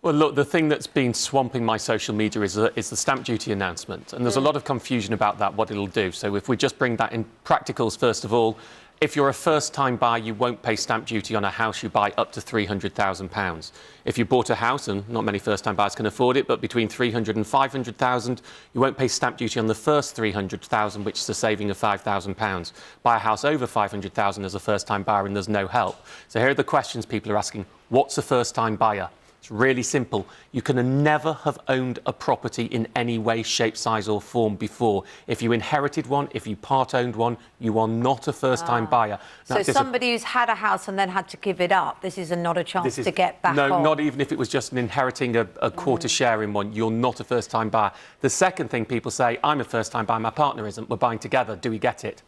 Well, look, the thing that's been swamping my social media is the stamp duty announcement. And there's a lot of confusion about that, what it'll do. So if we just bring that in practicals, first of all, if you're a first-time buyer, you won't pay stamp duty on a house you buy up to £300,000. If you bought a house, and not many first-time buyers can afford it, but between 300 and 500,000, you won't pay stamp duty on the first 300,000, which is a saving of £5,000. Buy a house over 500,000 as a first-time buyer, and there's no help. So here are the questions people are asking. What's a first-time buyer? It's really simple. You can never have owned a property in any way, shape, size or form before. If you inherited one, if you part-owned one, you are not a first-time buyer. So somebody who's had a house and then had to give it up, this is not a chance to get back on? No, not even if it was just inheriting a quarter share in one. You're not a first-time buyer. The second thing people say, I'm a first-time buyer, my partner isn't, we're buying together, do we get it?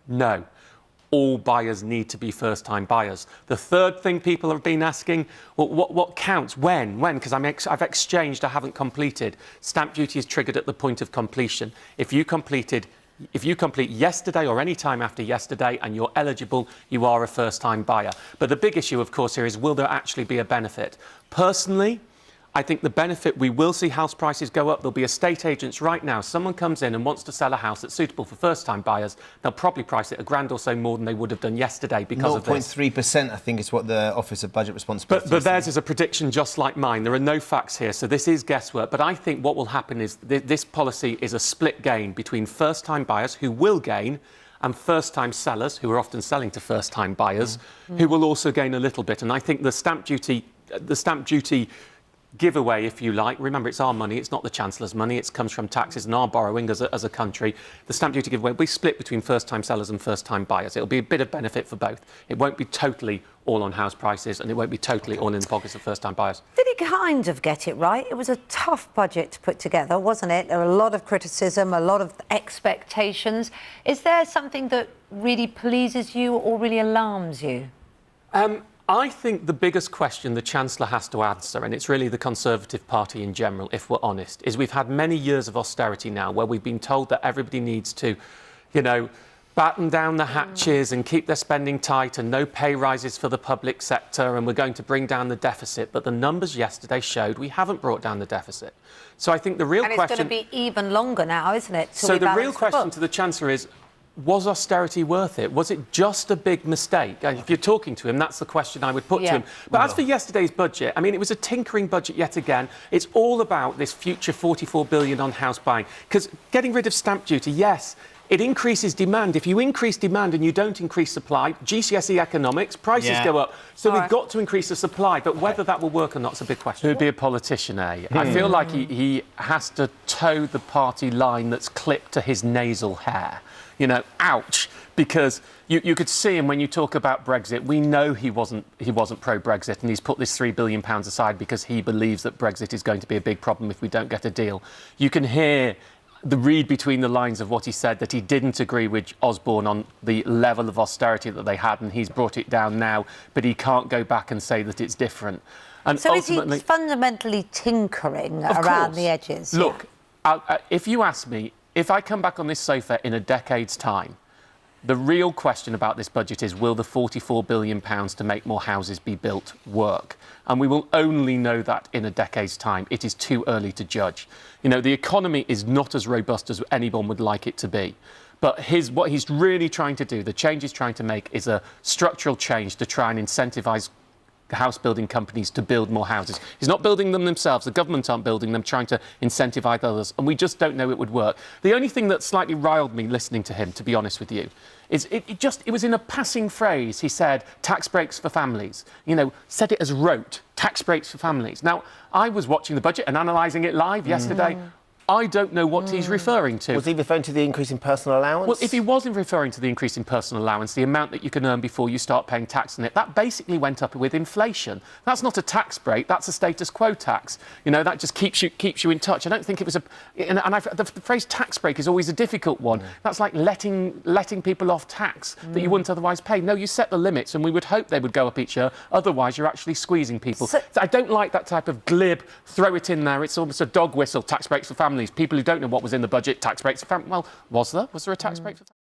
No. All buyers need to be first-time buyers. The third thing people have been asking, well, what counts? When? Because I've exchanged, I haven't completed. Stamp duty is triggered at the point of completion. If you complete yesterday or any time after yesterday and you're eligible, you are a first-time buyer. But the big issue, of course, here is, will there actually be a benefit? Personally, I think the benefit, we will see house prices go up. There'll be estate agents right now. Someone comes in and wants to sell a house that's suitable for first-time buyers. They'll probably price it £1,000 or so more than they would have done yesterday because of this. 0.3%, I think, is what the Office of Budget Responsibility But theirs is a prediction just like mine. There are no facts here, so this is guesswork. But I think what will happen is this policy is a split gain between first-time buyers who will gain and first-time sellers, who are often selling to first-time buyers, who will also gain a little bit. And I think the stamp duty giveaway, if you like. Remember, it's our money, it's not the Chancellor's money. It comes from taxes and our borrowing as a country. The stamp duty giveaway will be split between first-time sellers and first-time buyers. It'll be a bit of benefit for both. It won't be totally all on house prices and it won't be totally all in the pockets of first-time buyers. Did he kind of get it right? It was a tough budget to put together, wasn't it? There were a lot of criticism, a lot of expectations. Is there something that really pleases you or really alarms you? I think the biggest question the Chancellor has to answer, and it's really the Conservative Party in general, if we're honest, is we've had many years of austerity now where we've been told that everybody needs to, you know, batten down the hatches and keep their spending tight and no pay rises for the public sector and we're going to bring down the deficit. But the numbers yesterday showed we haven't brought down the deficit. So I think the real question... And it's going to be even longer now, isn't it? So the real question to the Chancellor is, was austerity worth it? Was it just a big mistake? If you're talking to him, that's the question I would put to him. But as for yesterday's budget, I mean, it was a tinkering budget yet again. It's all about this future £44 billion on house buying. Because getting rid of stamp duty, yes, it increases demand. If you increase demand and you don't increase supply, GCSE economics, prices go up. So we've got to increase the supply. But whether that will work or not is a big question. Who'd be a politician, eh? I feel like he has to toe the party line that's clipped to his nasal hair. You know, ouch, because you could see him when you talk about Brexit. We know he wasn't pro-Brexit, and he's put this £3 billion aside because he believes that Brexit is going to be a big problem if we don't get a deal. You can hear the read between the lines of what he said, that he didn't agree with Osborne on the level of austerity that they had, and he's brought it down now, but he can't go back and say that it's different. And so ultimately, is he fundamentally tinkering around the edges? Look, if you ask me, if I come back on this sofa in a decade's time, the real question about this budget is, will the £44 billion to make more houses be built work? And we will only know that in a decade's time. It is too early to judge. You know, the economy is not as robust as anyone would like it to be. But what he's really trying to do, the change he's trying to make, is a structural change to try and incentivise house building companies to build more houses. He's not building them themselves, the government aren't building them, trying to incentivise others, and we just don't know it would work. The only thing that slightly riled me listening to him, to be honest with you, is it was in a passing phrase. He said tax breaks for families, you know, said it as rote, tax breaks for families. Now, I was watching the budget and analysing it live yesterday. I don't know what he's referring to. Was he referring to the increase in personal allowance? Well, if he wasn't referring to the increase in personal allowance, the amount that you can earn before you start paying tax on it, that basically went up with inflation. That's not a tax break, that's a status quo tax. You know, that just keeps you in touch. I don't think it was the phrase tax break is always a difficult one. That's like letting people off tax that you wouldn't otherwise pay. No, you set the limits and we would hope they would go up each year. Otherwise, you're actually squeezing people. So I don't like that type of glib, throw it in there. It's almost a dog whistle, tax breaks for families. People who don't know what was in the budget, tax breaks for families. Well, was there? Was there a tax break for families?